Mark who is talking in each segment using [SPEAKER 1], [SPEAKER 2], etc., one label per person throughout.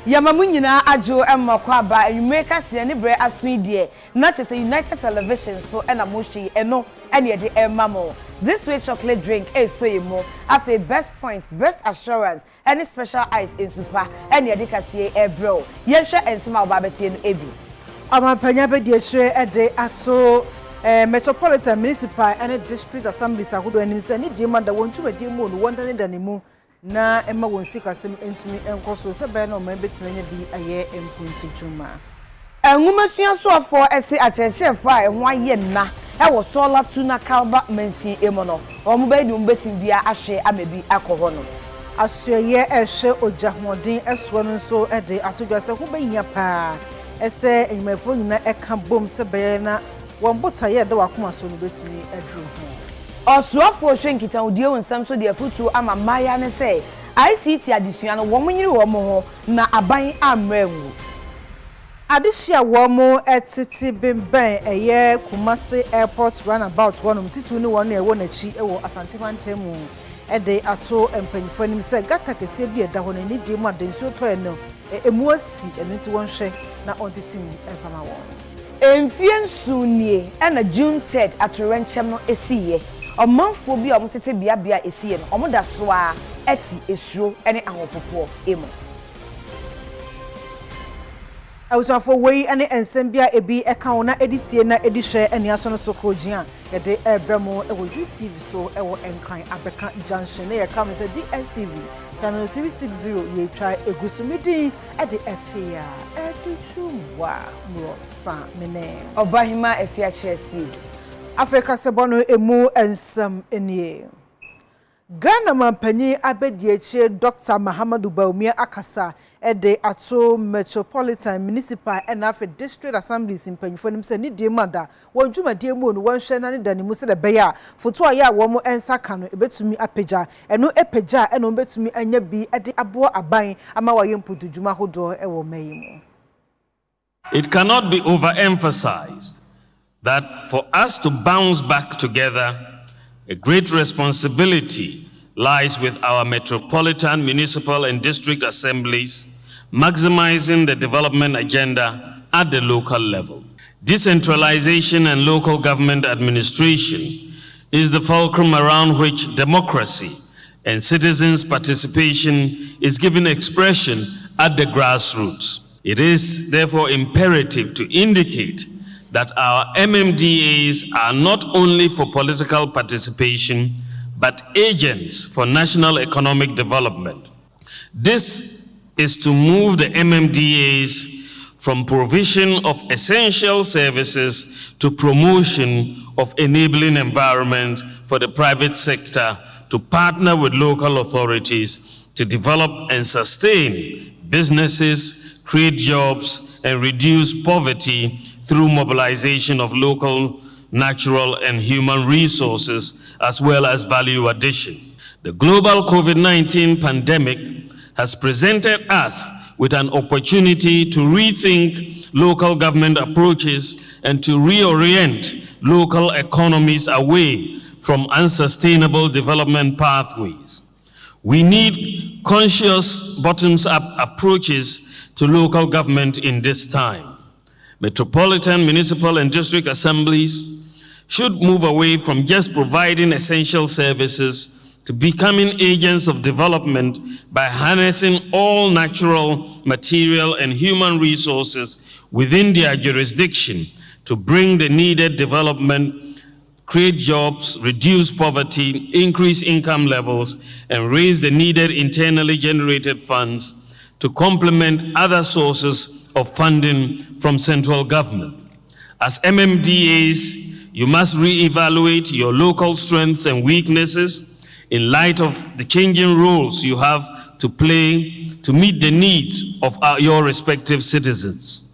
[SPEAKER 1] Yamamunyina ajo emmakwaba enwumeka se ne bre asoidie na chese United Television so ena moshi eno ene de emamo this way chocolate drink soyemo afi best point best assurance any special ice in super ene de kase ebro yenhwe ensema obabetie no ebi
[SPEAKER 2] amapanya be de hwe ede ato metropolitan municipal and district assemblies ahodo anim se ne dima da wontwumadi mu no wondane danemu na emma wonsi kasem entumi enkoso se be no mabetumi nya bi aye empunti juma
[SPEAKER 1] enwumasua soafo ese achechefo a ho aye na wo solar tuna kalba mansi emono omo be di umbetim bia ahwe amabi akoho no
[SPEAKER 2] asuye ehwe ojahodin eso no so ede atodwa se ho be nya pa ese enwumafo nyina eka bom se be na wonbota ye de wakoma so no betumi adru ho
[SPEAKER 1] Osuafo hwenkita odie wonsam so de afutu ama maya ne se ICT adesua no wo munyiri wo mo ho na aban amranwu
[SPEAKER 2] adehia wo mo etiti bemban eye Kumasi airport runabout wonum titu ni won e wo nachi e wo asantemantemu ede ato empanyifo nim se gata kese bi eda ho na ni di mu adensuo to eno emu asi eniti won hwe na ontitim enfama wo
[SPEAKER 1] Emfie nsunie na June 3rd atorenchem no esiye omanfo bi omtete bia esiye no omoda so a eti esuro ene ahopopo emu
[SPEAKER 2] awusafo wei ene ensembia ebi eka wona editie na edihwe ene aso no sokrogia yede ebramo ewo YouTube so ewo enkran abeka junction e kam so DSTV channel 360 ye try egusumidi ede Afia Adutwumwaa Morosa mene
[SPEAKER 1] Obahima Afia Asiedu
[SPEAKER 2] Africa sebono emu ensam enie Ghana mampanyi abedieche Dr. Mahamadou Baumia akasa ede ato Metropolitan Municipal and Afia District Assemblies impanyifo nim se ni die mada wonjumade mu no wonhwe na ne danimu se de beya foto aya wo mo ensaka no ebetumi apeja eno epeja eno betumi anya bi ede abo aban ama waye mputujuma hodo ewo mayimu.
[SPEAKER 3] It cannot be overemphasized that for us to bounce back together, a great responsibility lies with our metropolitan, municipal, and district assemblies, maximizing the development agenda at the local level. Decentralization and local government administration is the fulcrum around which democracy and citizens' participation is given expression at the grassroots. It is therefore imperative to indicate that our MMDAs are not only for political participation, but agents for national economic development. This is to move the MMDAs from provision of essential services to promotion of enabling environment for the private sector to partner with local authorities to develop and sustain businesses, create jobs, and reduce poverty through mobilization of local, natural, and human resources, as well as value addition. The global COVID-19 pandemic has presented us with an opportunity to rethink local government approaches and to reorient local economies away from unsustainable development pathways. We need conscious bottoms-up approaches to local government in this time. Metropolitan, municipal, and district assemblies should move away from just providing essential services to becoming agents of development by harnessing all natural, material, and human resources within their jurisdiction to bring the needed development, create jobs, reduce poverty, increase income levels, and raise the needed internally generated funds to complement other sources of funding from central government. As MMDAs, you must re-evaluate your local strengths and weaknesses in light of the changing roles you have to play to meet the needs of your respective citizens.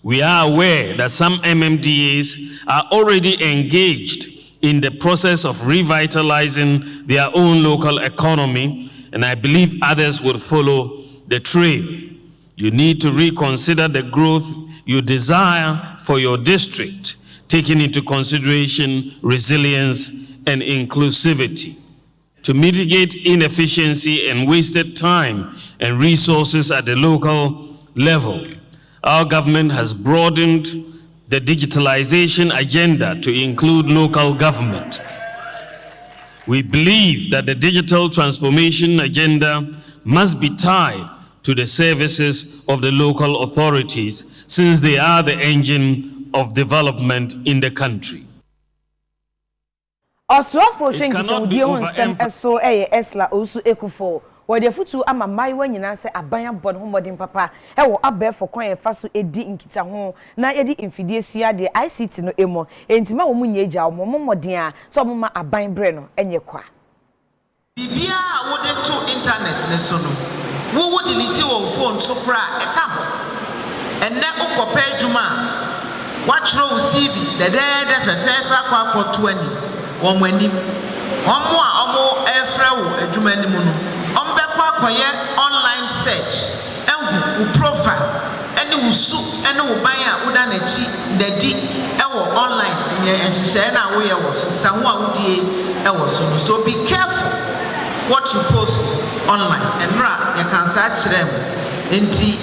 [SPEAKER 3] We are aware that some MMDAs are already engaged in the process of revitalizing their own local economy, and I believe others will follow the trail. You need to reconsider the growth you desire for your district, taking into consideration resilience and inclusivity. To mitigate inefficiency and wasted time and resources at the local level, our government has broadened the digitalization agenda to include local government. We believe that the digital transformation agenda must be tied to the services of the local authorities, since they are the engine of development in the country.
[SPEAKER 1] Osrofo Shenkito die onsem eso esla osu ekufo wode futu ama maiwa nyina se aban bon homodin papa wo abefo kwan efa so edi nkita ho na yedi infidie sua de ICT no emo entima wo munye agya wo momodin a so moma aban bre no enye kwa
[SPEAKER 4] bibia wode to internet ne so no wo wo delete wo phone so kra e ka ho enne okopa adwuma watchro CV de fefefa kwa koto ani womani omo a omo efra wo adwuma ni mu no ombekwa akoye online search enhu profile ene wusu ene wo ban a woda na chi dadi ewo online ye ehihye na wo ye wo so ta ho a wodie ewo so be careful what you post online and you can search them enti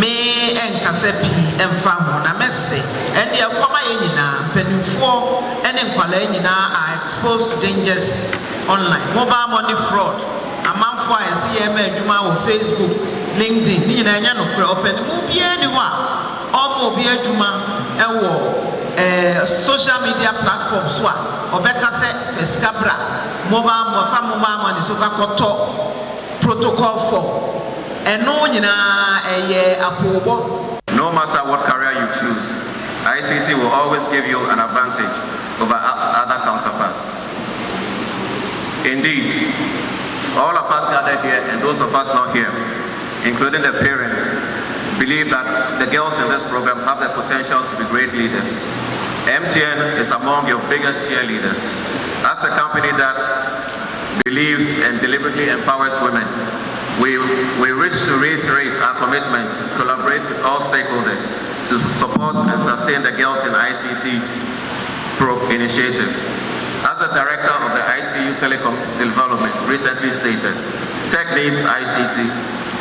[SPEAKER 4] me enkase pi emfa ho na message and ye koma ye nyina penifo ene nkwala nyina are exposed to dangers online mobile money fraud amanfo a ese ye ma adwuma wo Facebook LinkedIn nyina nya no kra open mu bia ni wa omo bia adwuma ewo social media platforms so a obeka se escabra mobile money so fa koto protocol for eno nyina apobo.
[SPEAKER 5] No matter what career you choose, ICT will always give you an advantage over other counterparts. Indeed, all of us gathered here and those of us not here, including the parents, believe that the girls in this program have the potential to be great leaders. MTN is among your biggest cheerleaders. As a company that believes and deliberately empowers women, we wish to reiterate our commitment to collaborate with all stakeholders to support and sustain the Girls in ICT Probe initiative. As the director of the ITU Telecoms Development recently stated, tech needs ICT,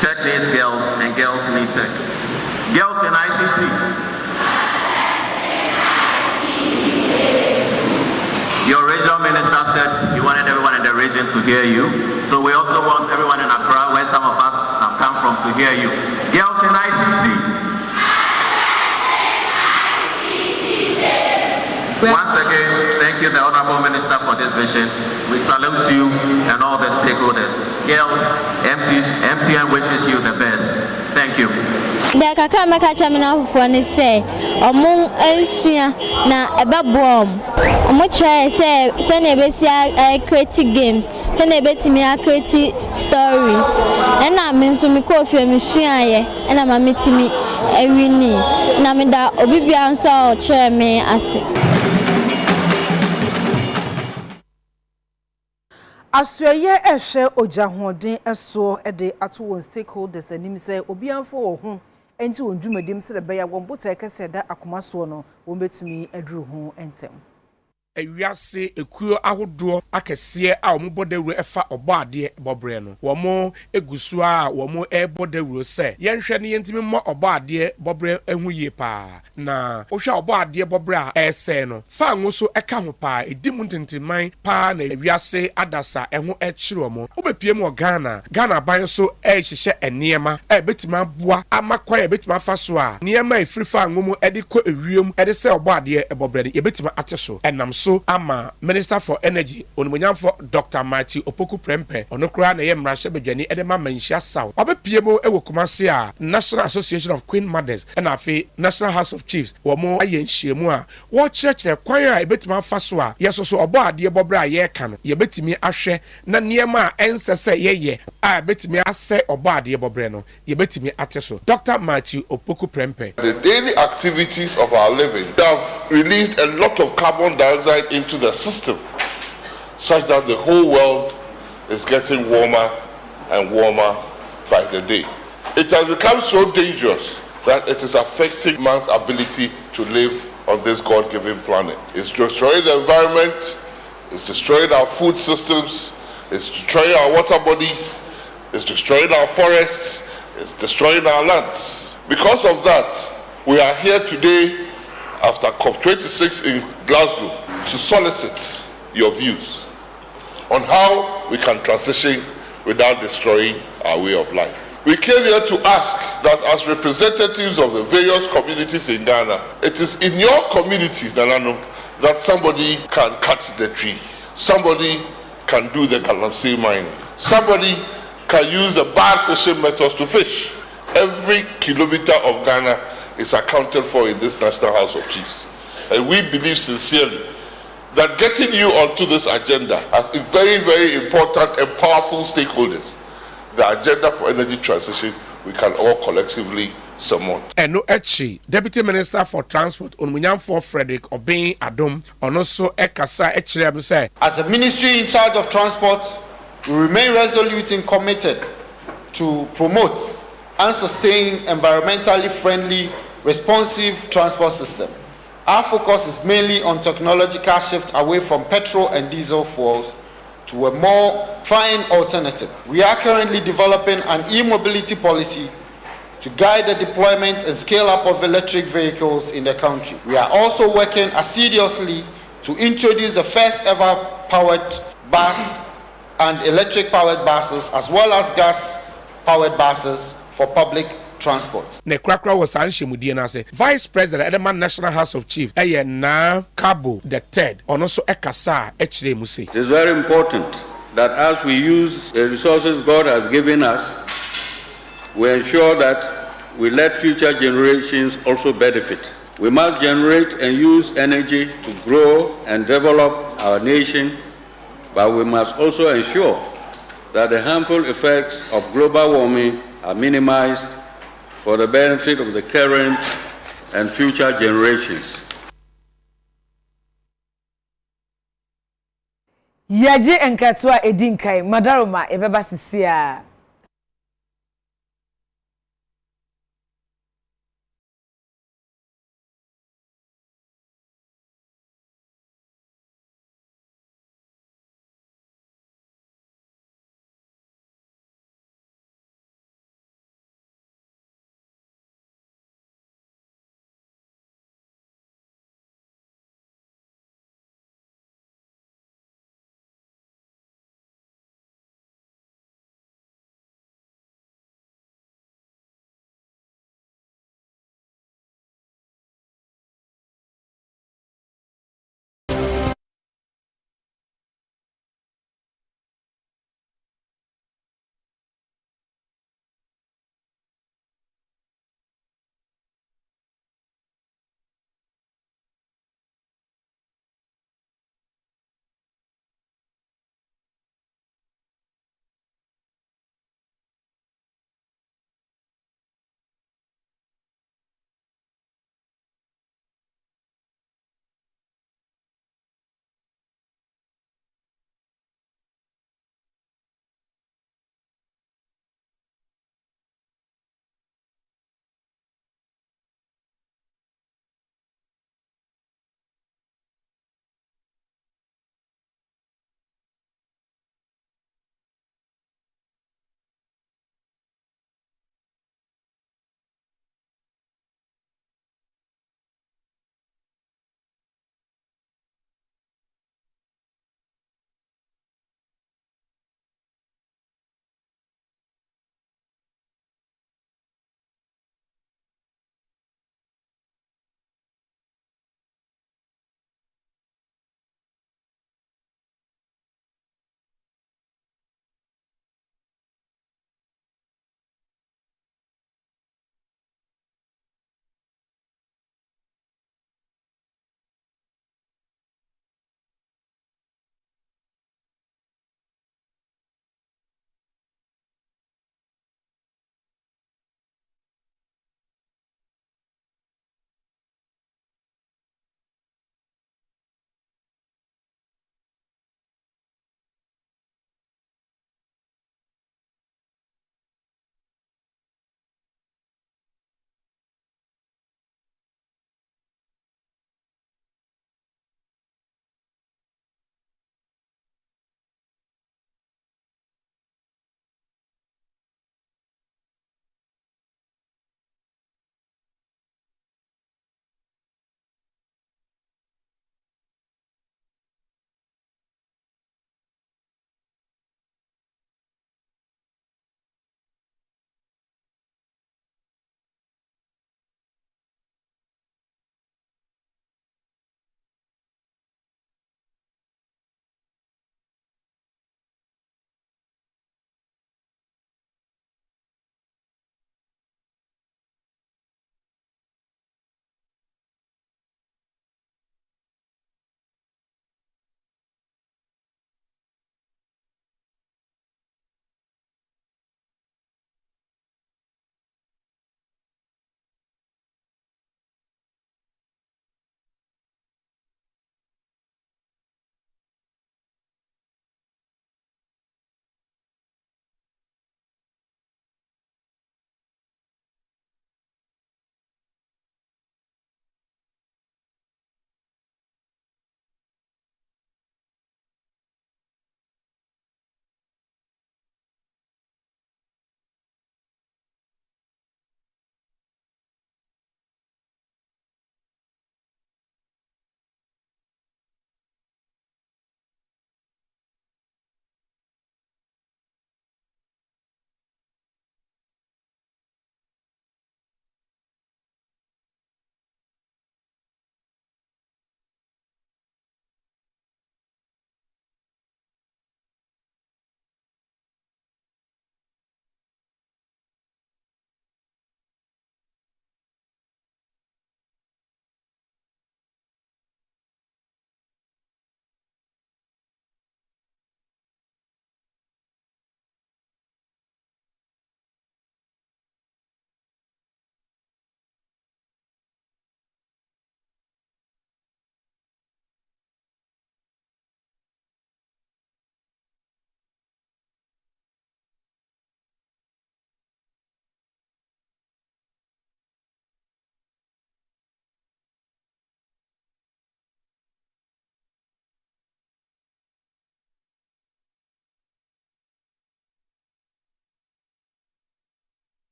[SPEAKER 5] tech needs girls, and girls need tech. Girls in ICT. Your regional minister said you wanted everyone in the region to hear you. So we also want everyone in Accra, where some of us have come from, to hear you. Girls in ICT. Once again, thank you, the Honorable Minister, for this vision. We salute you and all the stakeholders. Girls, MTN wishes you the best. Thank you.
[SPEAKER 6] The kaka maka chamina for ne say omo ensia na ebe bom omo try say na ebesia creative games na ebetimi creative stories and na me nso me ko fie me suaye and na ma metimi ewini na me da obibia nso o try me ase.
[SPEAKER 2] Asweye ehwe ojahoden eso de ato won stakeholders anim say obianfo wo ho enti won dwumadim se be ya won bota kese da akomaso no won betumi aduru ho entem.
[SPEAKER 7] Ewiase ekuo ahodo akese a omubodawuro efa obaade bobre no womo egusu a womo ebodawuro se yenhwe ne yentimi mo obaade bobre ehu ye pa na ohwa obaade bobre a ese no fa nwoso eka ho pa edimu ntintiman pa na ewiase adasa ehu echiro mo obepie mo Ghana ban so ehihye enema betima boa amakwa betima fa so a niema efrifa nwomo ede ko ewiem ede se obaade bobre ye betima ateso enam so ama Minister for Energy onimonyamfo Dr. Mati Opoku Prempe onokura na ye mrahye bedwani edema manhia saw obepie mo ewo Kumasi a National Association of Queen Mothers and afi National House of Chiefs wo mo ayenhyiemu a wo kyerɛkyerɛ kwan a ebetima fa so a yesoso obaade bobre a ye ka no ye betimi ahwɛ na niema a ensese yeye a betimi ase obaade bobre no ye betimi ateso. Dr. Mati Opoku Prempe.
[SPEAKER 8] The daily activities of our living have released a lot of carbon dioxide into the system, such that the whole world is getting warmer and warmer by the day. It has become so dangerous that it is affecting man's ability to live on this God-given planet. It's destroying the environment, it's destroying our food systems, It's destroying our water bodies, it's destroying our forests, it's destroying our lands. Because of that, we are here today after COP26 in Glasgow to solicit your views on how we can transition without destroying our way of life. We came here to ask that as representatives of the various communities in Ghana, it is in your communities, Nanano, that somebody can cut the tree, somebody can do the galamsey mining, somebody can use the bad fishing methods to fish. Every kilometer of Ghana is accounted for in this National House of Chiefs. And we believe sincerely that getting you onto this agenda as a very, very important and powerful stakeholders, the agenda for energy transition, we can all collectively surmount.
[SPEAKER 7] And no Deputy Minister for Transport, Onmunyamfo Frederick Obeng Adom, and also Ekasa Akyere say,
[SPEAKER 9] as a ministry in charge of transport, we remain resolute and committed to promote and sustain environmentally friendly, responsive transport system. Our focus is mainly on technological shift away from petrol and diesel fuels to a more prime alternative. We are currently developing an e-mobility policy to guide the deployment and scale up of electric vehicles in the country. We are also working assiduously to introduce the first ever powered bus and electric powered buses, as well as gas powered buses for public transport.
[SPEAKER 7] Nekrakra was Anshimudi and say Vice President Edeman National House of Chiefs na Cabo the third and also Ekasa Akyere Musi.
[SPEAKER 10] It is very important that as we use the resources God has given us, we ensure that we let future generations also benefit. We must generate and use energy to grow and develop our nation, but we must also ensure that the harmful effects of global warming are minimized for the benefit of the current and future generations.
[SPEAKER 1] Yaje enkatwa edinkai madaroma ebeba sisia.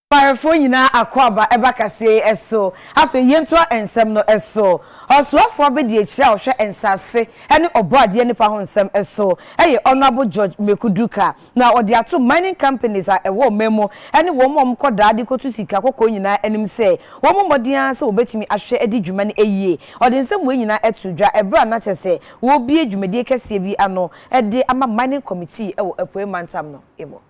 [SPEAKER 1] Parafo nyina akwaba ebakase eso afi yentoa ensem no eso osuafo be die kira ohwe ensase ene oboade nipa ho ensem eso eye honorable George Mekuduka na ode ato mining companies a ewo memo ene wo mom koda ade kotu sika kokko nyina enim se wo momodia se obetumi ahwe edi dwuma ne eyie ode ensem we nyina etudwa ebra na chese wo bie dwumedie kese bi ano ede ama mining committee ewo apoe mantam no ebo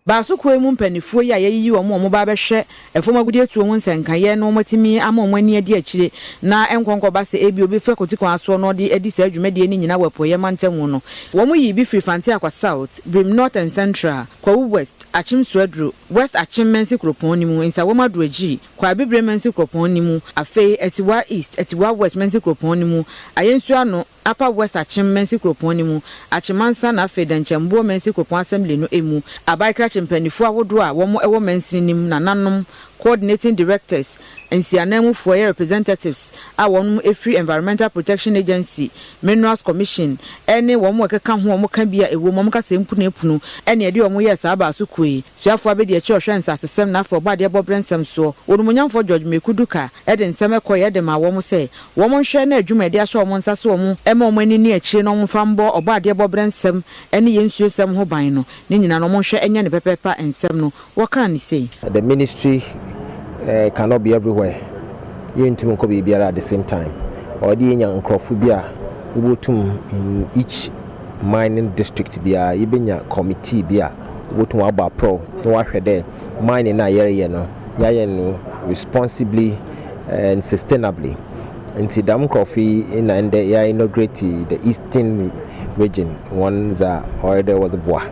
[SPEAKER 11] Baso kwemu mpanifuo ya yeyi omo ba behwe efomagudie tuo ho nsenkaye no matimi ama omani adi akire na enkonko ba se ebi obi fe kotiko aso no de edi sa adwumade ni nyina wapoye mantamu no wo yi bi free fanti akwa south brim north and central kwa west achim suadru west achim mensi kropon ni mu insa wo maduaji kwa bibre mensi kropon ni mu afei etiwa east etiwa west mensi kropon ni mu ayensu ano upper west achim mensi kropon ni mu achimansa na afei danchembo mensi kropon assembly no emu abaikra chimpanifo awodo a wo ewo mensinim na nanom coordinating directors ensianamu for representatives a won free environmental protection agency minerals commission ene wo mo keka ho mo ka bia ewo mo ka sempu na epunu ene ede wo yes aba so koi suafo abedi eche ohwe nsasesem na afọ bade bobrensem so wonumunyamfo George Mekuduka ede nsem ekoye de ma wo mo se wo mo hwe na adwuma ede ahwe wo nsase wo mo ema wo ani ni akire no mo fambo obade bobrensem ene yensuo sem ho ban no ni nyina no mo hwe enya ne pepepa ensem no wo kan ni say
[SPEAKER 12] the ministry cannot be everywhere. You need to be here at the same time. Or the young crofubia, in each mining district, be a even committee, be a about pro, no there, mining area, no, responsibly and sustainably. Into Dam Coffee in and they inaugurated the eastern region, one that or there was a bois.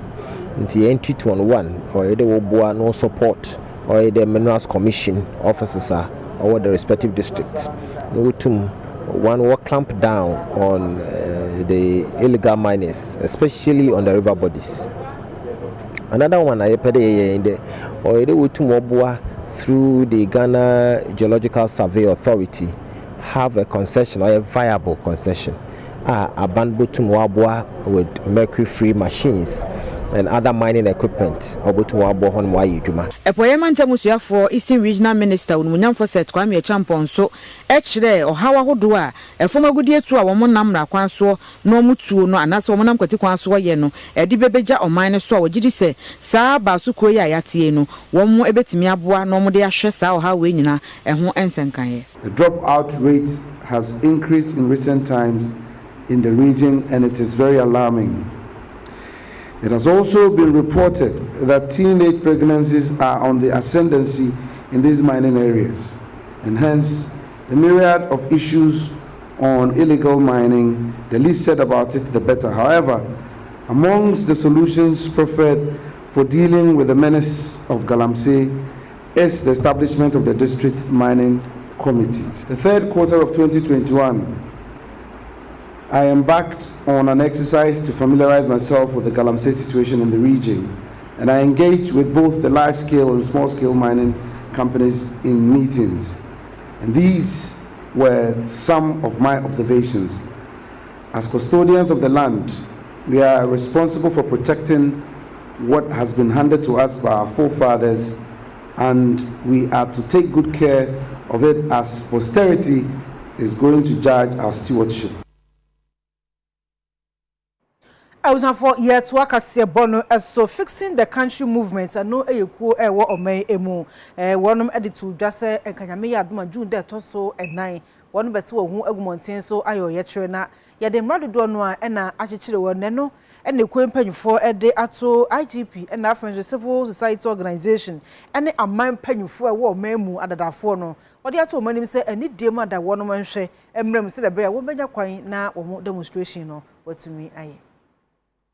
[SPEAKER 12] Into entry to one, or there was bois no support. Or the minerals commission officers are over the respective districts. One will clamp down on the illegal miners, especially on the river bodies. Another one I put in the or they would through the Ghana Geological Survey Authority have a concession or a viable concession. Abanbutum Wabwa with mercury-free machines and other mining equipment obotumwaa hon wa yidwuma
[SPEAKER 11] epoye mantamusua for Eastern Regional Minister Unumunyamfo set Kwame Champon so ekire ohawa hodo a efomagudie tu a wo monam ra kwan so no mutuo no anase wo monam kwati kwan so ye no edi bebeja oman so a wogidi se saa ba so koyi a yatie no wo mo ebetimi aboa no mo de ahwe saa ohawa nyina eho ensenkan ye.
[SPEAKER 13] The dropout rate has increased in recent times in the region and it is very alarming. It has also been reported that teenage pregnancies are on the ascendancy in these mining areas, and hence the myriad of issues on illegal mining, the least said about it, the better. However, amongst the solutions preferred for dealing with the menace of Galamsey is the establishment of the district mining committees. The third quarter of 2021, I embarked on an exercise to familiarize myself with the Galamsey situation in the region, and I engaged with both the large-scale and small-scale mining companies in meetings. And these were some of my observations. As custodians of the land, we are responsible for protecting what has been handed to us by our forefathers, and we are to take good care of it as posterity is going to judge our stewardship.
[SPEAKER 2] I was for yet to work as a bono as so fixing the country movement and no a cool a war or may emu one editor just say and Kanyame Aduma June that also at 9 one better who a mountain so I or yet trainer yet the mother donwa and actually were neno and the queen penny for a day at so IGP and African Civil Society Organization and a man penny for a war memu at that fono or the other money say any demo that one man share and rem said a bear woman quite now or demonstration or what to me I.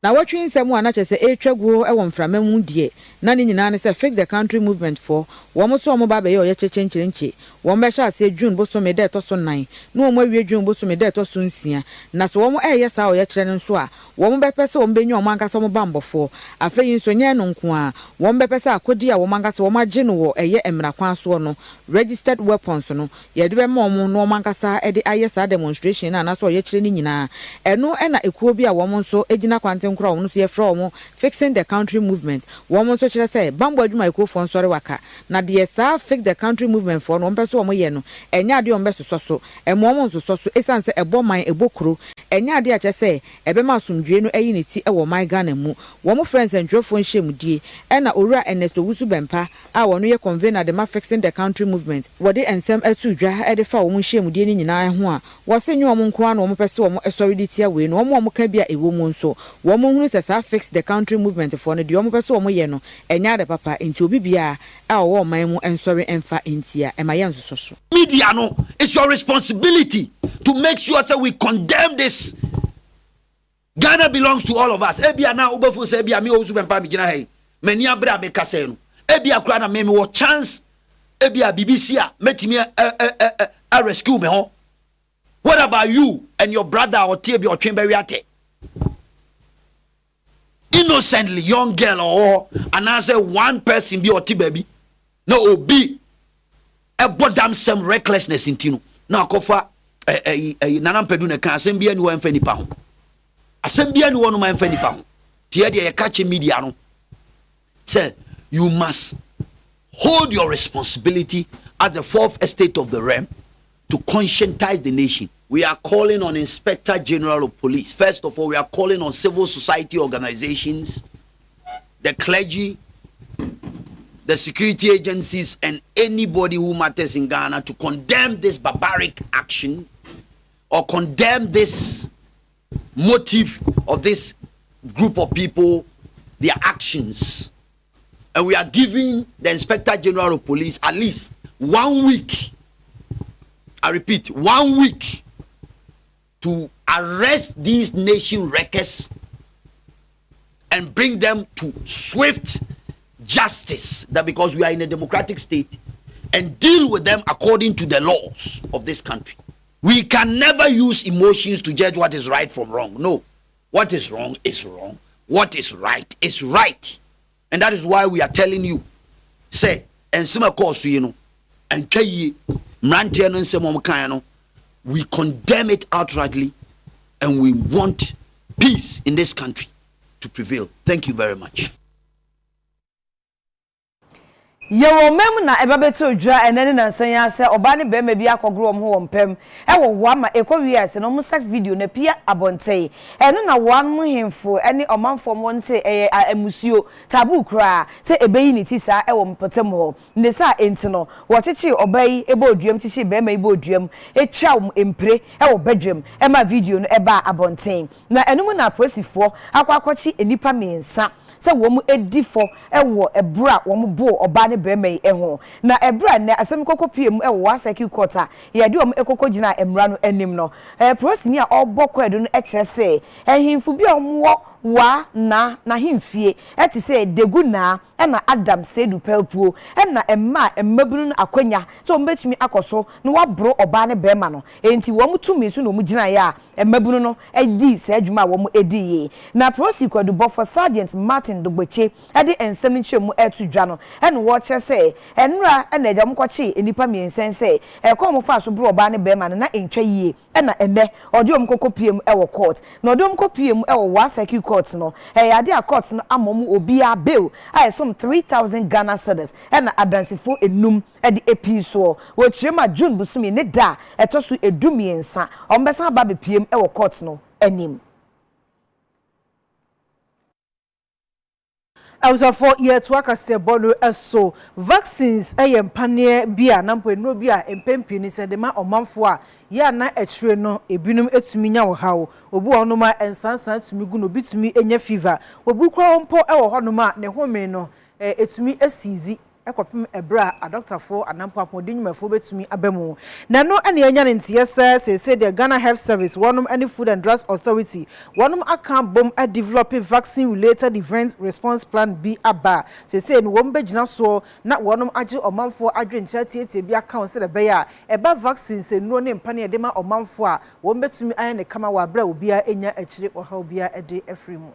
[SPEAKER 11] Na watching nsem wa na chese etwaguo e wo mframa mu die na ni nyina ne se fix the country movement for wo mo so mo ba be ye chechenchenche wo mo be sha se June bo so me de to so 9 na wo mo awie June bo so me de to so 9 na so wo mo ye sa o ye kire nso a wo mo be pese wo benyi wo manka so mo bambofo afei nso nye no nko a wo mo be pese akodi a wo manka so wo magye no wo eye emra kwan so no registered weapons no ye de be mo mo no manka sa e de aye sa demonstration na so ye kire ni nyina eno e na ekuo bi a wo mo nso egina kwante nkura wɔn so yɛfrɛ wɔn fixing the country movement wɔn nso kyerɛ sɛ bambo adwuma ekofo nsɔre waka na deɛ saa fix the country movement for no wɔn pɛ so wɔn yɛ no ɛnya adeɛ wɔn bɛ soso so ɛmo wɔn nso so esan sɛ ɛbɔ man ɛbɔ kuro ɛnya adeɛ akyɛ sɛ ɛbɛma asomdwe no ɛyi ne ti ɛwɔ man Ghana mu wɔn friends ntwerɛfo nhyiamudie ɛna owura Ernesto Wusu Bempa a wɔn yɛ convener de ma fixing the country movement wɔde nsɛm ɛtu dwa ɛde fa wɔn nhyiamudie ne nyinaa ho a wɔsɛ nyɛ wɔn nko ano wɔn pɛ sɛ wɔn ɛsɔre de tia wei no wɔn ka bi a ɛwɔ mu nso wɔn hunu sɛ saa fix the country movement for no deɛ wɔn pɛ sɛ wɔn yɛ no ɛnya ade papa nti obi bia a ɔwɔ ɔman mu nsɔre ɛmfa ntia ɛma yɛn nso so
[SPEAKER 14] media no it's your responsibility to make sure that we condemn this. Ghana belongs to all of us. Ebia na ubefo se ebia me ozu bempa me gina hey. Mani abra me kase no. Ebia kura na me wo chance. Ebia BBC a metimi a rescue me ho. What about you and your brother or Tebia or Chimbeриate? Innocently young girl or another one person be or baby. No obi a bodam some recklessness in tinu. Na kofa nanampedu ne kan asembia ni wo emfa nipa ho. Asembia ni wo no ma emfa nipa ho. Tie de ye catch media no. Say you must hold your responsibility as the fourth estate of the realm to conscientize the nation. We are calling on Inspector General of Police. First of all, we are calling on civil society organizations, the clergy, the security agencies, and anybody who matters in Ghana to condemn this barbaric action or condemn this motive of this group of people, their actions. And we are giving the Inspector General of Police at least 1 week. I repeat, 1 week to arrest these nation wreckers and bring them to swift justice. That because we are in a democratic state, and deal with them according to the laws of this country. We can never use emotions to judge what is right from wrong. No, what is wrong is wrong. What is right is right. And that is why we are telling you, say, and some course, you know, and we condemn it outrightly, and we want peace in this country to prevail. Thank you very much.
[SPEAKER 1] Yewo mem na ebabeto dwa enene na nsan ya se oba ne be ma bi akogro om ho ompem e wo wa ma ekowi ase no mo sex video na pia abonte eno na wan mo hemfo ene omanfo mo nse amusuo tabu kra se ebeyi ni ti sa e wo mpotem ho ne sa enti no wo chechi obayi ebe oduam chechi be ma ebe oduam e twa empre e wo bedwam e ma video no e ba abonte na enum na prosifo akwakochi enipa mensa se wo mu edifo e wo ebra wo mu bo oba bemei eho na ebra ne asem kokko piem e wo aseki quarter ye de om ekokko gina emra no anim no prosini a obokọ edo no eche se ehimfu bi omwo wa na himfie eti se degu na na Adam Sedu pelpuo na emmabunu akwanya so mbetumi akoso no wabro oba ne bema no enti wo mutumi so no mugina ya emmabunu no edi se adwuma wo mu ediye na prosecutor Bofo Sergeant Martin Dogbeche edi ensem nchemu etu dwa no na wo che se enura na eja mkwachi enipa miensense ekom fa so bro oba ne bema no na entwa yie na ene odiom kokopiem e wo court na odiom kopiem e wo waseki court no ade a court no amomu obi a bill I some 3,000 Ghana cedis na adansifo enum edi episo wo chema June busumi ne da etoso edumiensa ombesa ba bepiem e wo court no anim
[SPEAKER 2] for year to akase bonu eso vaccines empane bia nampo enro bia empempi se de ma omanfo a ya na etwere no ebinum etumi nya wo hawo obu onoma ensansan tumi gu no bitumi enya fever obu kro mpo e wo honoma ne home no etumi asizi ekopem ebra a doctor for anampo apodinwumafo betumi abemu na no ene enya ntie se the Ghana Health Service wonum any Food and Drugs Authority wonum account bom a develop vaccine related event response plan B aba se no won begina so na wonum age omanfo adwencha tietie bi account se be ya eba vaccine se no ne mpane e de ma omanfo a won betumi aye ne kama wa bra obi a enya akire oha obi a ede afrimu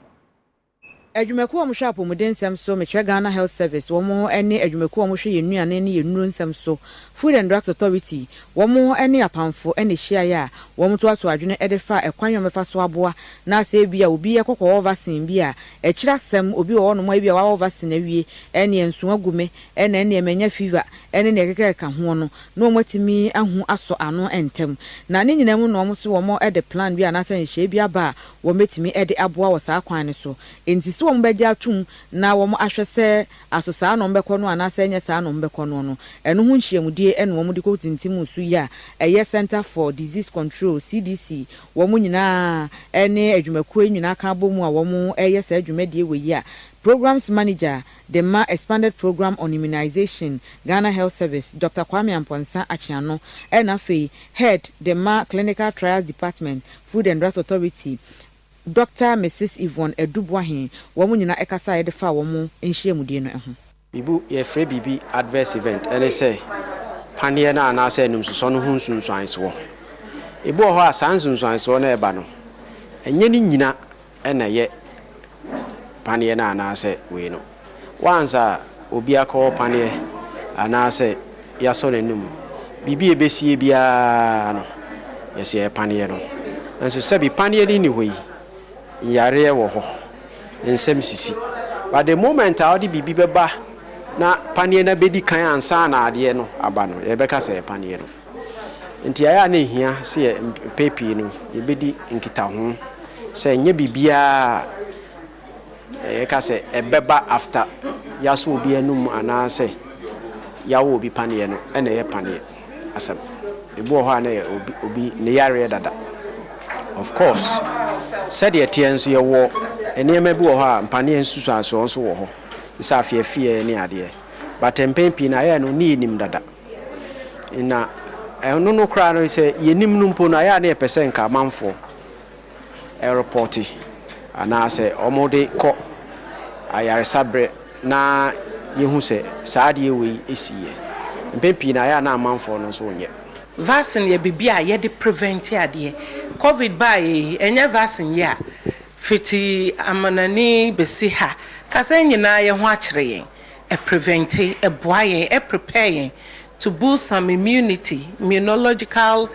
[SPEAKER 11] adwumakuo mo shop mo densem so me Ghana Health Service wo mo ene adwumakuo mo hwe yenuane ne yenuro nsem so Food and Drugs Authority wo mo ene apamfo ene hia ya wo mo to ato adwene edefa ekwan yomefa so aboa na se bia obi ekokọ vaccine bia ekira sem obi wo no mo bia wa vaccine awie ene enso agume ene emenya fever ene ne ekeka ka ho no no matimi ahu aso ano entem na ne nyina mu no mo so wo mo ede plan bia na se nhye bia ba wo metimi ede aboa wo sa kwan ne so enti so wo mbegya atum na wo mo ahwese asosa no mbekọ no anasa enye sa no mbekọ no eno ho nhyiamudie eno wo mo de ko tintim su ya eye Center for Disease Control CDC wo mo nyina ene adwumakuo nyina ka bomu a wo mo eye sa adwumadie we ya Programs Manager, the Expanded Program on Immunization, Ghana Health Service, Dr. Kwame Amponsa Achiano, and Afia, Head, the Clinical Trials Department, Food and Drugs Authority, Dr. Mrs. Yvonne Edubwahin, woman in Ekasa Edefa, woman in Shiamudino.
[SPEAKER 15] Bibu, ye free bibi adverse event, and they say, Paniana and I say, Numson Hunsun Swines War. Ibo ha Sansun Swines War Nebano, and Yenina, and a yet. Panie na anase we no once obi akọ panie anase yaso nenum bibi ebesie bia no yesi panie no nso sebi panie ni hoi yare wo ho nsem sisi but the moment odi bibi beba na panie na bedi kan ansa na ade no aba no ye beka se panie no nti aya na hia se pepi no ye bedi nkita ho se nye bibia kase ebeba after yaso obi enum anase yawo obi panie no ene ye panie asem ebu ho na obi ne yare dada of course said ye tie nso ye wo enema bi wo ho a panie nsusu aso nso wo ho isa afie ne ade but empempi na ye no ni nim dada ina eno no kra no se yenim no mpo na ya na pese nka manfo airport anase omode ko ayare sabre na yehu se saade we esiye mpempi na ya na amanfo no so onye
[SPEAKER 16] vaccine ye bibia ye de prevent ade covid ba enye vaccine ya fiti amanani besi ha kasa nyina ye ho akere yen e prevent e boa yen e prepare yen to boost some immunological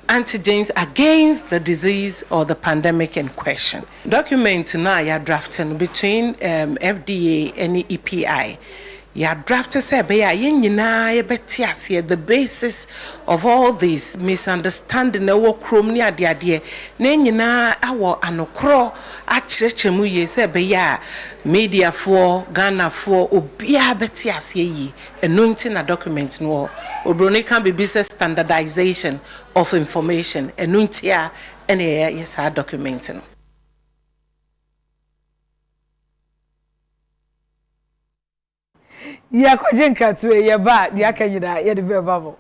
[SPEAKER 16] antigens against the disease or the pandemic in question. Document now you are drafting between FDA and EPI. You are drafted say be the basis of all this misunderstanding na wo krom ni ade ade na nyina awo anokro a kirechemu ye say be ya media for Ghana for obia beti ase yi enunti na document no obroni can be business standardization of information enunti a ene yes a document no.
[SPEAKER 1] Ya ko jenka tuwe ya ba di aka nyida ya de be babo.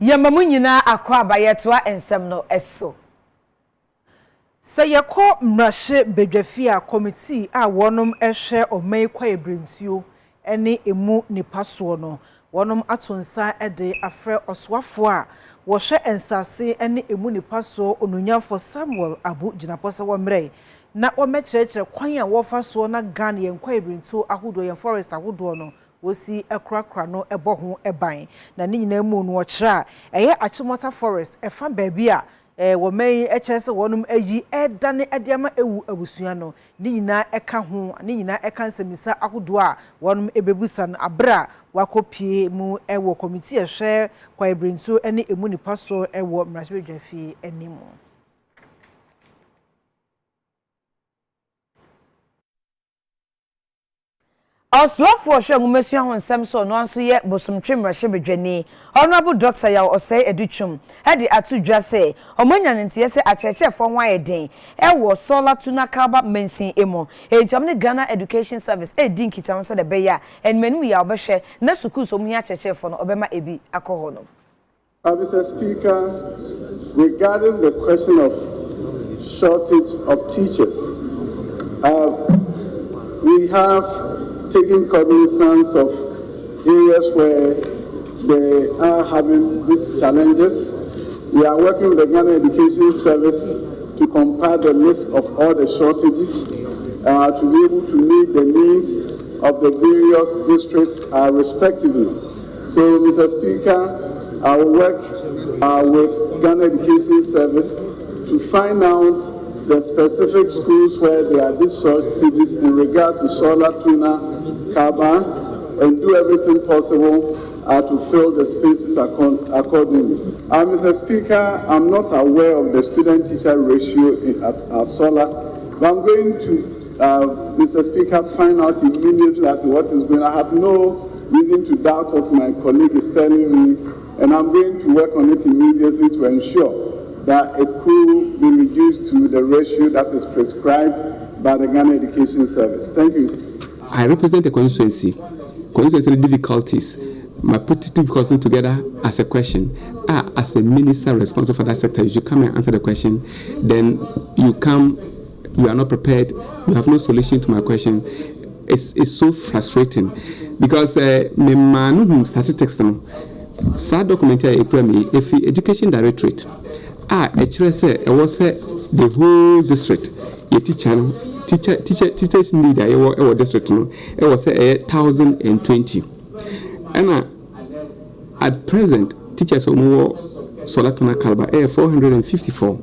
[SPEAKER 1] Yamamu nyina akwa abayetoa ensem no eso.
[SPEAKER 2] Sayako mrashe bedwafia committee a wonom ehwe omai kwa ebrentuo ene emu nipaso no wonom atonsa ede afre oswafo a wo hwe ensase ene emu nipaso onunyafo Samuel Abu Jinapose womre na wo mekyerekere kwan a wo fa so na Ghana yen kwa ebrentuo ahodo yen forest ahodo no wosi ekrakra no ebo ho eban na ni nyina mu no wo kyera eye Achimota forest efa baabi a wo mai echese wonum ayi edane ediama ewu abusua no ni nyina eka ho ni nyina eka nsemisa ahodo a wonum ebebusa no abra wakopie mu ewo committee ehwe kwa ebrentuo ene emu nipa so ewo mrashbedwafi enimu.
[SPEAKER 1] Oswafo hwe ngumesua ho nsem so no anso ye bosomtwe mrahye bedwane honorable doctor ya osei Adutwum hedi atudwa se omonya ntie se achechefo ho ayeden ewo solar tuna kaba mensin emo entiom ne Ghana Education Service edin kitam se de beya enmenu ya obehwe na sukuu so mu ya achechefo no obema ebi akoho no.
[SPEAKER 17] Mr. Speaker, regarding the question of shortage of teachers, we have taking cognizance of areas where they are having these challenges. We are working with the Ghana Education Service to compile the list of all the shortages to be able to meet the needs of the various districts respectively. So, Mr. Speaker, I will work with Ghana Education Service to find out the specific schools where there are these shortages in regards to solar tuna carbon and do everything possible to fill the spaces accordingly. Mr. Speaker, I'm not aware of the student-teacher ratio at solar, but I'm going to, Mr. Speaker, find out immediately as to what is going on. I have no reason to doubt what my colleague is telling me, and I'm going to work on it immediately to ensure that it could be reduced to the ratio that is prescribed by the Ghana Education Service. Thank you.
[SPEAKER 18] I represent a constituency difficulties. I put difficulties together as a question. As a minister responsible for that sector, you should come and answer the question. Then you come, you are not prepared, you have no solution to my question. It's so frustrating because me manu statistics no. Sa documentary if education directorate. Actually say it was the whole district. A teachers need our district no. It was 1,020. And at present teachers more solatuna kalba 454.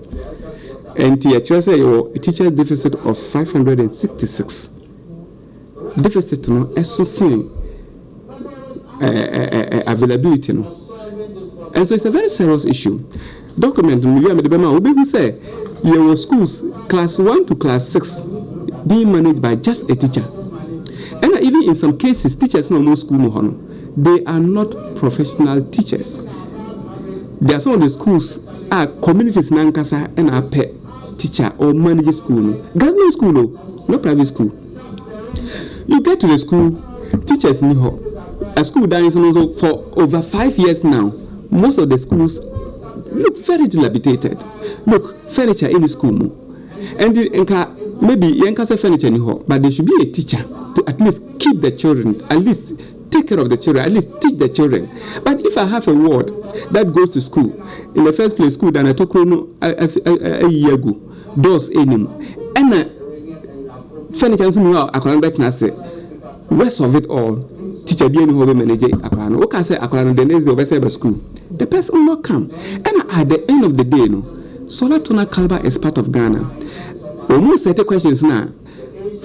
[SPEAKER 18] And the say a teacher deficit of 566. Deficit no so availability no. And so it's a very serious issue. Document who say your schools class 1 to class 6 being managed by just a teacher. And even in some cases, teachers no more school no, they are not professional teachers. There are some of the schools are communities in Ankasa and are pet teacher or manager school. Government school no, not private school. You get to the school, teachers niho. A school that is also for over 5 years now. Most of the schools look very dilapidated. Look, furniture in the school. And maybe Yankasa furniture in here, but there should be a teacher to at least keep the children, at least take care of the children, at least teach the children. But if I have a ward that goes to school, in the first place, school than I took a year ago, doors in and furniture I can't bet rest of it all. Teacher being who manager Akwano. Who can say Akwano the next day over school? The person will not come. And at the end of the day, no, solar tuna kalba is part of Ghana. Almost 30 questions now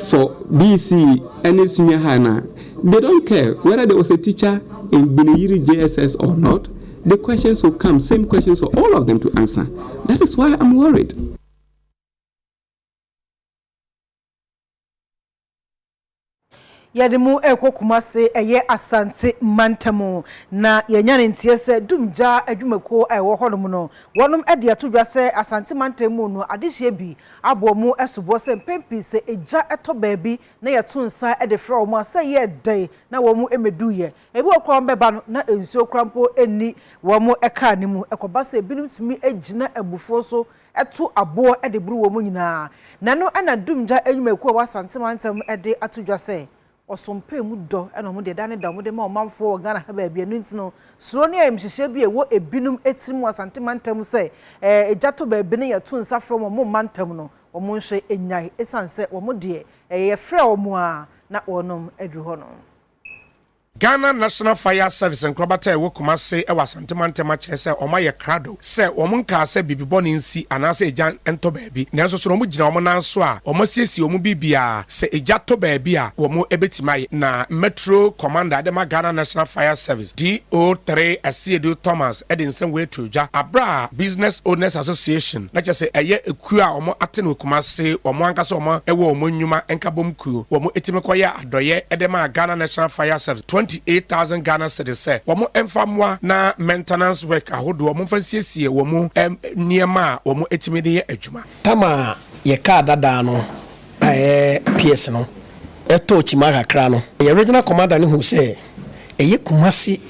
[SPEAKER 18] for BC and senior high now. They don't care whether there was a teacher in Binayiri JSS or not. The questions will come, same questions for all of them to answer. That is why I'm worried.
[SPEAKER 2] Yademu eko kumase eye asante mantamu na yenyane ntie se dumja adwumako ewo honom no wonum ede atodwa se asante mantamu no adehye bi abomu esubo se mpempi se eja eto baabi na yeto nsa ede fra omu se ye dai na womu emeduye ebi okro mbeba no na ensuo krampo eni womu eka nimu ekoba se binum tumi egina abufo so eto abo ede buru womu nyina nano ana dumja adwumako wa asante mantamu ede atodwa se osompe mu do eno mu de dane da mu de ma omanfo Ghana ha ba bia no ntino suro ne emhihye bi ewo ebinum etirim asante mantam se ejato ba bi ne yeto nsa from mo mantam no omo nhwe enyai esanse omo de ye frɛ omo a na wonom adru ho no
[SPEAKER 7] Ghana National Fire Service and Krobata Wokuma say a was Santimantema Chesa or my crado, say Omunka say Bibibon in sea and I say Jan and Tobaby, Nanso Mujina Omonanswa, or Mostis Omubibia, say a Jato Babia, or more ebitimai na Metro Commander Adema Ghana National Fire Service, DO3 Asiedu Thomas, Edin some way to Ja Abra Business Owners Association, not just say a year a queer or more Aten Wokuma say or Moankasoma, Ewo Munuma and Kabum Ku, or more Etimakoya Adoye Edema Ghana National Fire Service. 28,000 Ghana cedis say womo emfamwa na maintenance work ahodo womo fansiesie womo niema womo etimide ye adwuma
[SPEAKER 19] tama ye ka dada no PS no eto chima kakra no ye regional commander ni hu say eye kumasi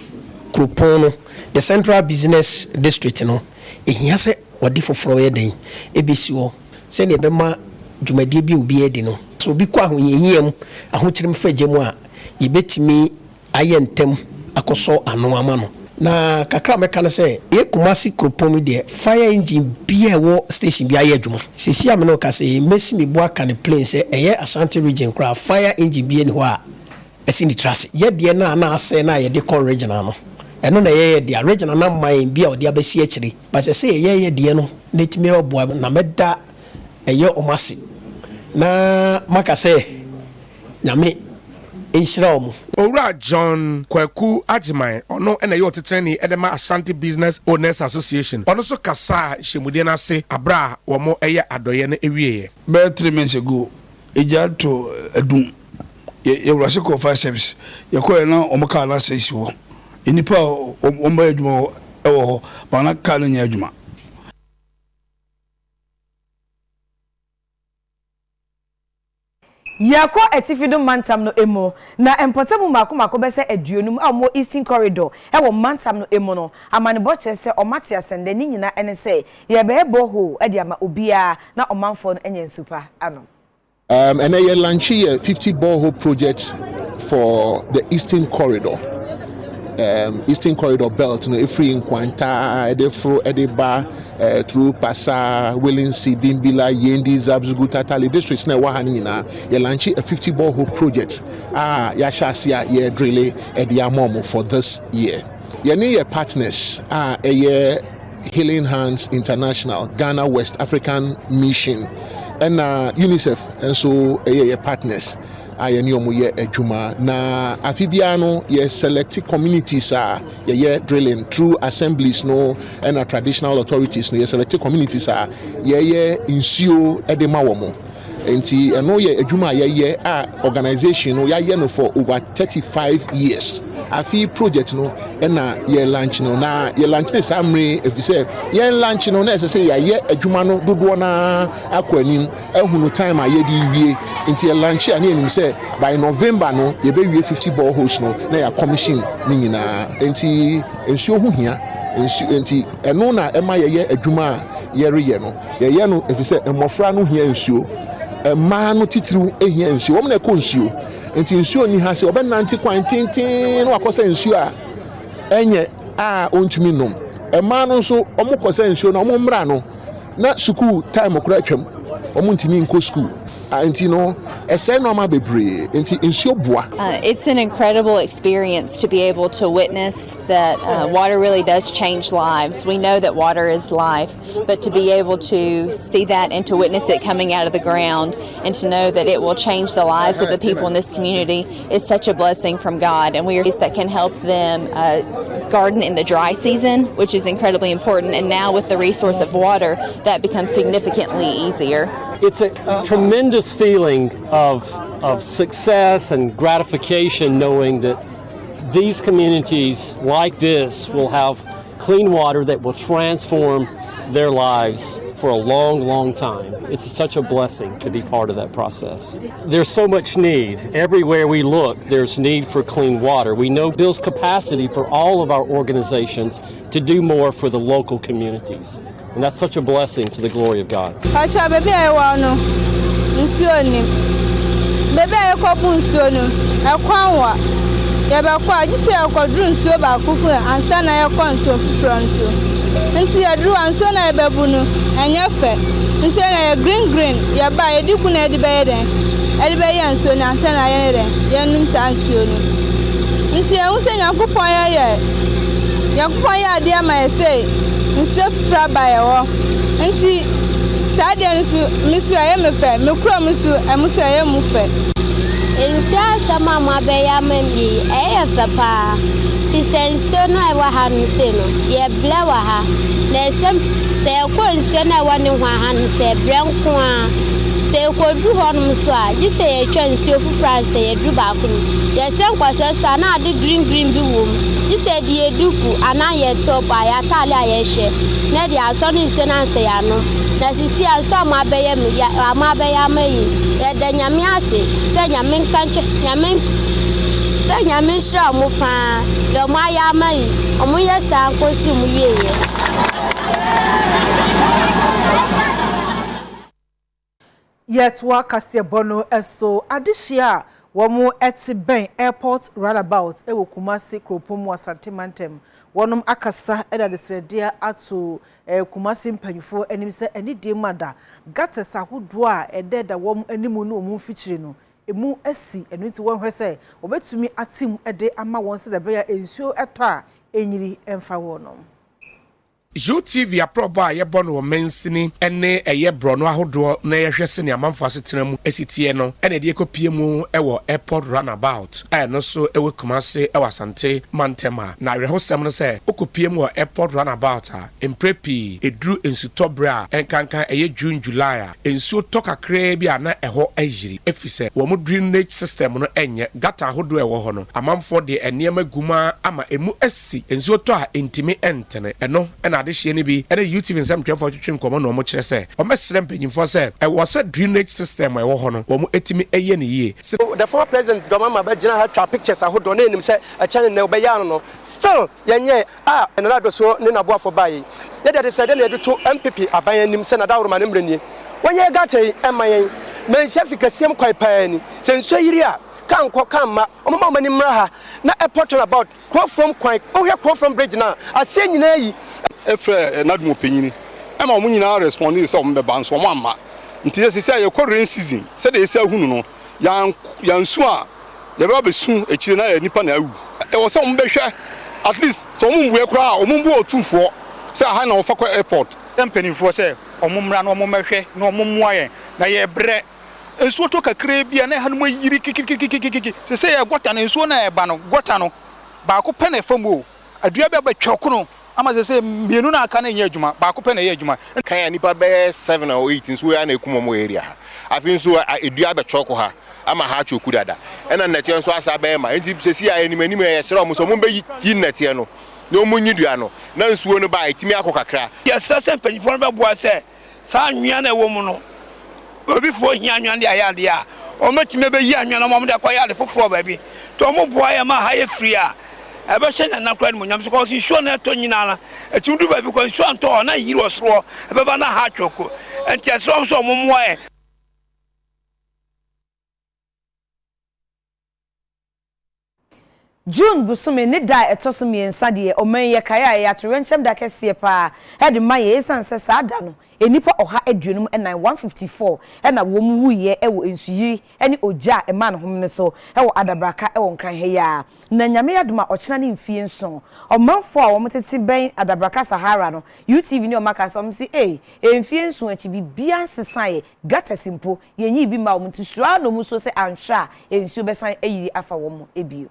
[SPEAKER 19] kropon no the central business district no ehia se wodi foforo ye den ebisi wo se ne bema dwumadie bi obi edi no so bi kwa ahoyehiem ahokyerem fagemu a yebetimi ayentem akoso ano amano na kakra meka no se e kumasi kropom de fire engine bia wo station bia ye adwuma sisi ameno ka se mesi me bo aka ne plane se eye Ashanti region kra fire engine bia ni ho a esini trase ye de na ase na ye de call regional no eno na ye de regional na man bia odi abesi akire but se ye de no netime obo na meda eye omasi na maka se nyame Ishraum.
[SPEAKER 7] Ora John Kwaku Ajimai, ono ena yo tetreni edema Ashanti Business Owners Association. Ono so kasa shemudiana se abra womo eye adoye na ewieye.
[SPEAKER 20] Be 3 months ago, eja to adum. Ye wrase ko fire service. Ye ko na omo ka na sesi wo. Enipa omo adwuma ewo ho, ba na ka no nya adwuma.
[SPEAKER 1] Yako etifido mantam no emo na empotable mako bese aduonum a mo eastern corridor e wo mantam no emo no amane bo chese o mate asende ni nyina ene se ye be boho e de ama obia na omanfo no enye super ano
[SPEAKER 21] and a launch 50 borehole projects for the eastern corridor. Eastern corridor belt no free in Kwanta edefro edeba through Pasa Willinsi Bimbila Yendi Zabzugu Tatali districts na wahani nyina ye launch a 50 borehole project ya shasia ye drille ediamomo for this year ye need your partners a year Healing Hands International Ghana West African Mission and UNICEF and so a year partners ayeni omo ye adwuma na afibia no ye select communities ye drilling through assemblies no and traditional authorities no ye select communities ye insuo edema womo enti eno ye adwuma ye organization no ye no for over 35 years afi project no na ye launch no na ye launch this amre if you say ye launch no na say ye adwuma no dodo na akwanim ehunu time ye di wie enti ye launch ani enim say by November no ye be wie 50 boreholes no na ya commission ni nyina enti ensuo hu hia enti eno na ema ye adwuma ye reye no ye no if you say emofra no hia ensuo ema no titiru ehia ensuo wo na ekọ ensuo enti ensuo ni ha se obenanti kwan tintin no akosa ensuo a enye ontumi nom ema no so omokosa ensuo na omomra no na school time okura atwam omontimi nko school enti no it's an
[SPEAKER 22] incredible experience to be able to witness that water really does change lives. We know that water is life, but to be able to see that and to witness it coming out of the ground and to know that it will change the lives of the people in this community is such a blessing from God. And we are that can help them garden in the dry season, which is incredibly important. And now with the resource of water, that becomes significantly easier.
[SPEAKER 23] It's a tremendous feeling of
[SPEAKER 3] of success and gratification knowing that these communities like this will have clean water that will transform their lives for a long, long time. It's such a blessing to be part of that process. There's so much need. Everywhere we look, there's need for clean water. We know builds capacity for all of our organizations to do more for the local communities. And that's such a blessing to the glory of God.
[SPEAKER 4] Nti ya dru anso na ebebu no enya fe nso na green ya ba ye diku na edibe den edibe ya nso na ansa na ye den ye num sansuo no nti ya unse yakupon ya de ama ese nso fra ba ye wo nti saade nso misu ya me fe me kura misu emusu ya mu fe
[SPEAKER 6] ensia sama ma be ya mami fa pa Isenso no I wa ha no se no ye ble wa ha na esem se ko nso na wa ne hwa ha no se bre nko a se ko du ho no so a ji se ye twa nso fu France ye du ba ko ye se nkwase sa na ade green bi wo mu ji se de ye duku ana ye top a ya tale a ye hye na de aso no nso na nse ya no na sisi anso ma be ye me ya ma be ya mayi ye de nyame ase se nyame nkanche nyame Nyame shira mu pa do ma ya mai omu yesa nkosi mu wieye
[SPEAKER 2] Yetwa Kasiebono eso adishia womu eti ben airport roundabout ewo Kumasi Kropom Asante Mantem wonum akasa eda desedia ato Kumasi mpanyufo enim se eni de mada gata sahudo a ededa wom animu no omu fichire no emu asi enu nti won hwese obetumi atim ede ama won se de be ya ensuo eto a enyiri emfa wonom
[SPEAKER 7] UTV aproba ye bono wo mensini ene eye brono ahodo na ye hwese ne amanfo asetena mu esitie no ene de ekopie mu ewo airport runabout no so ewo Kumasi ewo Asante Mantema na rehosem no se okopie mu airport runabout a emprepi edru ensutobra enkankan eye June July a ensuo tokakra bi ana eho ayiri efise wo mu drainage system no enye gata ahodo ewo ho no amanfo de enema guma ama emu asi ensuo to a entimi entene eno ena adehye ni bi ene UTV nsam twefo twetwe nkomo no mo kire se o mesrem panyimfo se wo se drainage system ewo ho no wo mo etimi eye ne yie
[SPEAKER 23] the former president Domama Bajina had tra pictures ahodo na enim se a channel na obeya no still yenye na do so ne na boafo bayi ye de se de na edu to MPP aban anim se na da woroma ne mrenie wonye gatai emayen men shafika siem kwai paani se nso yiri a kan ma omama mani mra ha na airport about cross from kwai cross from bridge na ase nyina yi efre nadmo penyini ema omu nyina respond se ombe banso omu amma nti ye sisi aye rain season se de esi ahunu no yansu a ye be obesu ekire na nipa na awu e wo se ombe hwe at least so omu mbue kra omu mbu otufo se aha na ofa kwa airport empenifo se omu mra na omu mehwe na omu muaye na ye bre ensuo to kakra bia na ha no yiri kikikikiki se ye gota na ensuo na eba no gota no ba ko pene famu adua be twako ama se mienu na aka na nya adwuma ba ko pene ye adwuma kan nipa be 7 or 8 ensuo ya na ekumomo area afi ensuo adua be twako ha ama ha choku dada ena nete ensuo asa be ma enti se si ya enim ye sere omo so mo be yi nete no na omo nyidua no na ensuo no ba etimi akokakra ya sase panyifo be boa se sa anwia na ewo mu no obi fo hianwa de ayade a o matime be yi anwa na mo de kwa yade fofo ba bi to mo boa ya ma ha ye free a ebe she na nakra ni nyam so ko si sho na to nyina na etundu ba bi ko sho anto na yiri osoro ebe ba na ha twoko enti aso so mo mo e
[SPEAKER 1] June busume ne da etoso miensa de oman ye kaya ya torenchem da kese pa head maye esanse sada no enipa oha aduonum na 154 na wo mu wuye ewo ensuyiri ene oja e man hom ne so ewo adabraka ewo nkran he ya na nyame yadoma ochena ne mfie nso omanfo a wo mtete ben adabraka Sahara no UTV ne o makasa om si emfie nso achi bibia sesan gata simpo yenyi bi ma wo mtusura no mu so se ansha ensuo besan ayiri afa wo mo ebio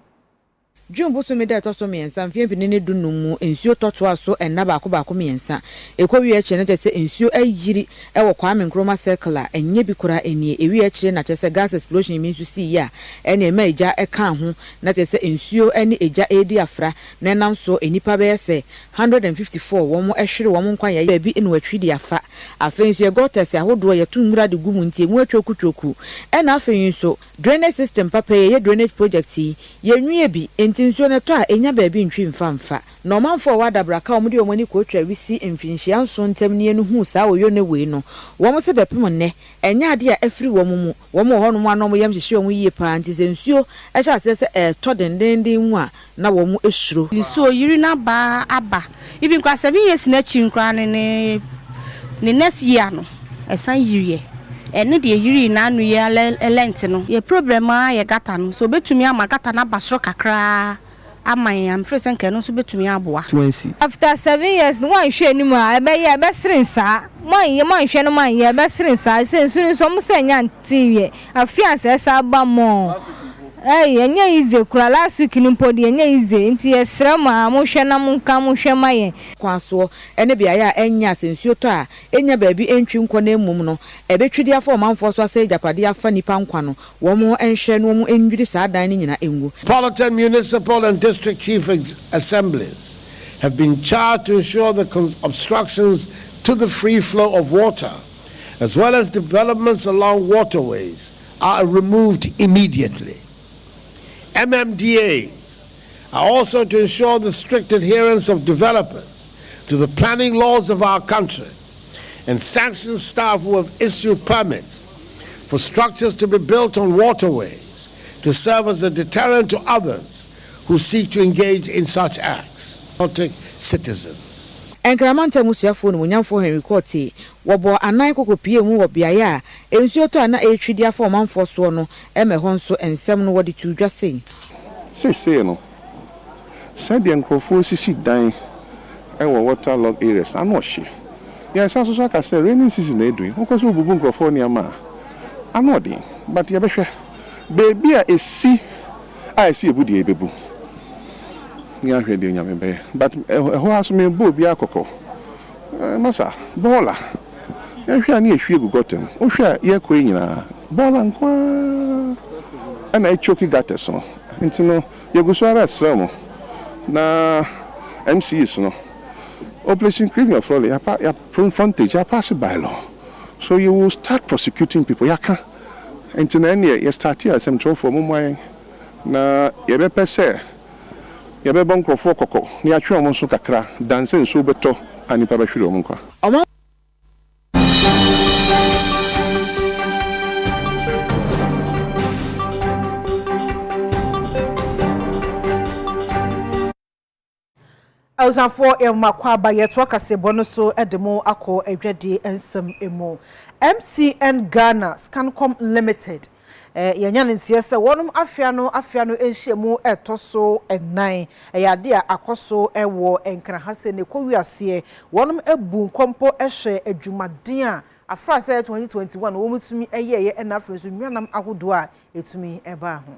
[SPEAKER 11] June bosome da to so miensa mfie pinene dunum mu ensuo totoa so enna baako miensa ekowi eche na tese ensuo ayiri ewo Kwame Nkrumah circular enye bi kura enie ewi eche na tese gas explosion mi nsu si ya ene ema eja eka ho na tese ensuo ene eja edi afra na nam so enipa be yese 154 womo ehwere womo nkwan ya bi ene watwidi afa afensu ye gotes ahodo ye tunwura de gumu ntie mu atwoku ena afenyu so drainage system papa ye drainage project ye nwie bi nsuo ne to a enya baabi ntwi mfamfa no manfo wada braka omde omani ko twa wisi mfinhia nso ntam ne enu hu saa oyo ne wei no wo se bepem ne enya ade a afiri wo mu wo mo ho no mu anom yam hyehye wo yie pa nti se nsuo ehya ase to dendenden mu a na wo mu esuro
[SPEAKER 5] nsuo yiri na ba aba even kwa 7 years na chi nkra ne next year no esan yiriye ene de yiri na anu ye lent no ye problem a ye gata no so betumi ama gata na basro kakra aman am fresen ke no so betumi aboa
[SPEAKER 8] after 7 years no wan hwe anim a ebe ye be srensa man hwe no man ye be srensa se nsu so mo se nya ntiwe afia se sa ba mo enye ize kura last week ni mpodi enye ize nti esrema mo hwe na mo nka mo hwe maye
[SPEAKER 11] kwaso ene bia ya enya sensuo to a enya baabi entwi nkɔ na emum no ebetwidi afɔ manfo so ase japade afa nipa nkwa no wo mo enhwe no mo enwiri saa dan ni nyina enwu.
[SPEAKER 9] Metropolitan municipal and district chief assemblies have been charged to ensure the obstructions to the free flow of water as well as developments along waterways are removed immediately. MMDAs are also to ensure the strict adherence of developers to the planning laws of our country and sanction staff who have issued permits for structures to be built on waterways to serve as a deterrent to others who seek to engage in such acts. Citizens.
[SPEAKER 11] Enkramanta musuafo no nyamfo Henry Cote wobo anan kokopie mu wo biaye a ensuo to na etwidi afo manfo so no eme ho nso ensem no wode tu dwase
[SPEAKER 24] sei no said the nkrofo sisi dan ewo waterlogged areas anohye ya sa so aka say raining season na edui nko so bubu nkrofo ni ama anode but ye behwe baby a esi ebudi ebebu ni ahwe de nyame be but ho aso me bo bi akoko masa bola ya hwe ani ehwe gugotem o hwe ye koi nyina bola nkwa ana echoki gateso nti no ye gusuara sramo na MCs no operation creating of role ya frontage ya pass by law so you will start prosecuting people yaka nti na ye start here some trouble for mumwan na ye be pese ye be bon krofo kokko ni atwe omo so kakra danse nso beto anipa ba hwire omo nkwa
[SPEAKER 2] Ausafo emakwa ba yeto akasebo no so edemo akọ adwade ensem emu MCN Ghana Scancom Limited yenya ntie se wonum afia no enhyiemu etoso enan yade a akoso ewo enkra hase ne kowiase wonum ebu nkompo ehwe adwumaden a afra se 2021 wo mutumi eyeye enafre so nwanam ahodo a etumi eba ho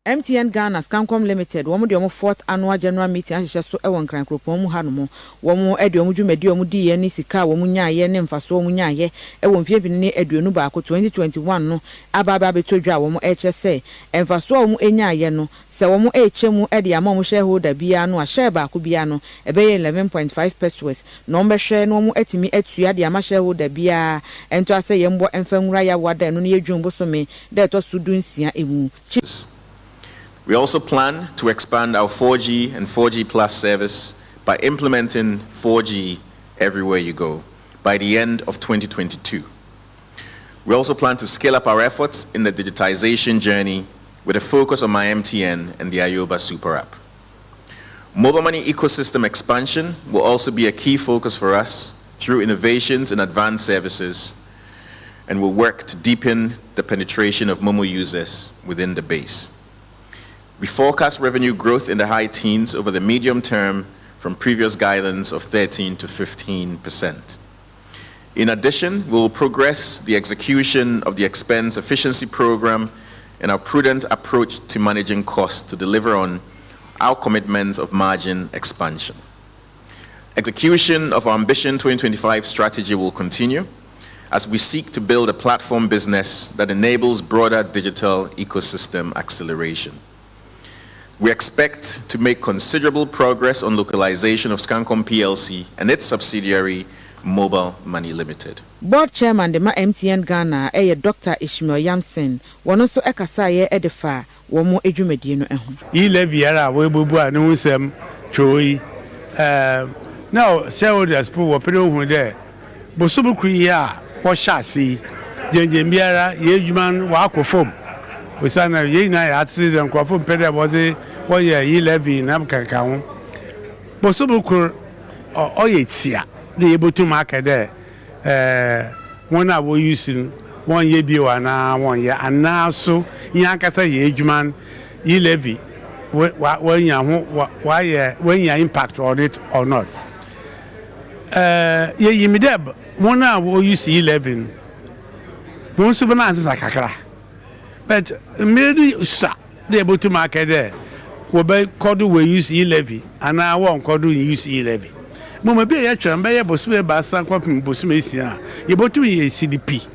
[SPEAKER 11] MTN Ghana Scancom Limited womo de omo 4th annual general meeting ahyehyɛ so ewon krankropon mu hanom womo ede omo dwumadi omo di ye ne sika womo nyaaye ne mfaso omo nyaaye ewon fie bi ne aduonu baako 2021 no ababa betodwa womo eche se mfaso omo enyaaye no se womo echemu ede ama omo shareholder bia no a share baako bia no ebeye 11.5 pesos no mbehwe no omo etimi atua de ama shareholder bia ento ase yembo emfanwura ya wada no ne yedwumbo so me de to sudunsia emu.
[SPEAKER 25] We also plan to expand our 4G and 4G Plus service by implementing 4G everywhere you go by the end of 2022. We also plan to scale up our efforts in the digitization journey with a focus on MyMTN and the Ayoba Super App. Mobile money ecosystem expansion will also be a key focus for us through innovations in advanced services, and we'll work to deepen the penetration of Momo users within the base. We forecast revenue growth in the high teens over the medium term from previous guidance of 13 to 15%. In addition, we will progress the execution of the expense efficiency program and our prudent approach to managing costs to deliver on our commitment of margin expansion. Execution of our Ambition 2025 strategy will continue as we seek to build a platform business that enables broader digital ecosystem acceleration. We expect to make considerable progress on localization of Scancom PLC and its subsidiary, Mobile Money Limited.
[SPEAKER 11] Board Chairman de MTN Ghana, Dr. Ishmael Yamson, one also Ekasaye Edifa, one more Ejumedino.
[SPEAKER 10] Leviera, we bubu no sem choi. Now, shareholders who were pretty there. Bosubu Kriya, Washasi, Jenjembiara, Yejman, Wako Foam. We saw a Yena accident, Quafum Peda was a 1 year levy in Amkakao. Bosubu Kur or Oyetia, the able to market there. One I was using 1 year bio and 1 year, and now so Yankasa Yejman, levy. When you impact on it or not. You me deb, one hour you see 11. One superman's like a crack. But maybe, sir, they able to market there. Will be called we use levy, and I won't call you use levy. Mama be a chum by a bosway by some copying Bosmesia. You bought to a CDP.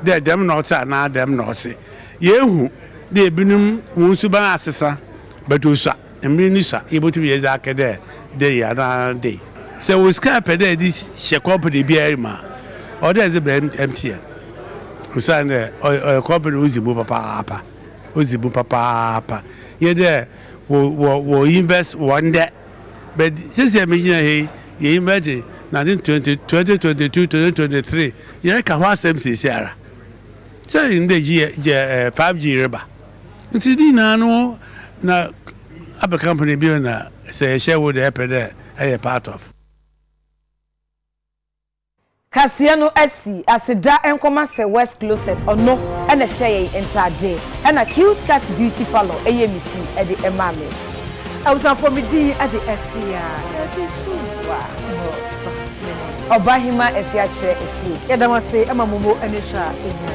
[SPEAKER 10] They're them not, and now them not say. Yehu, they binum, Wunsuba assessor, but Usa, and Minisa, able to be a darker there, day and day. So we scarpe there this Shakopy Bierma, or there's a MTN. Who signed a company Uzibu Papa, Uzibu Papa. Yet there will invest one day. But since I mean, you imagine 2022, 2023, you can watch them see Sarah. So in the year 5G rubber. You see, now, a company being say, share with the happen there, a part of.
[SPEAKER 1] Kasiano SC Asida enkoma se West Closet ono ena share entade ena Cute Cat Beauty Parlor eyemiti e de emame
[SPEAKER 2] awusan for me di e de Afia Adutwumwaa Morosa
[SPEAKER 1] Obahima Afia chere esi
[SPEAKER 2] yedamase emamomo enesha enya.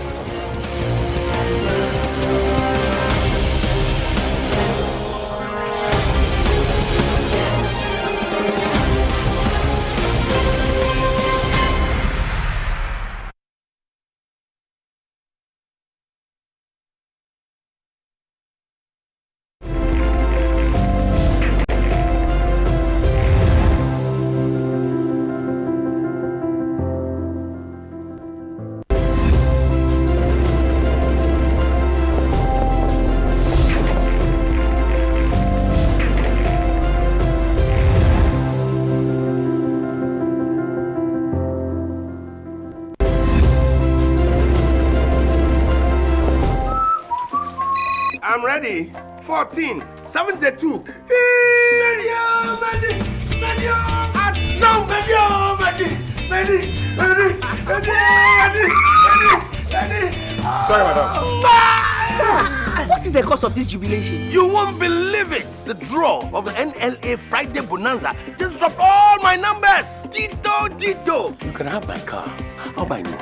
[SPEAKER 7] I'm ready. 14, 72.
[SPEAKER 23] Sorry, madam. Sir, what is the cause of this jubilation?
[SPEAKER 7] You won't believe it. The draw of the NLA Friday Bonanza just dropped all my numbers. Ditto.
[SPEAKER 23] You can have my car. I'll buy you.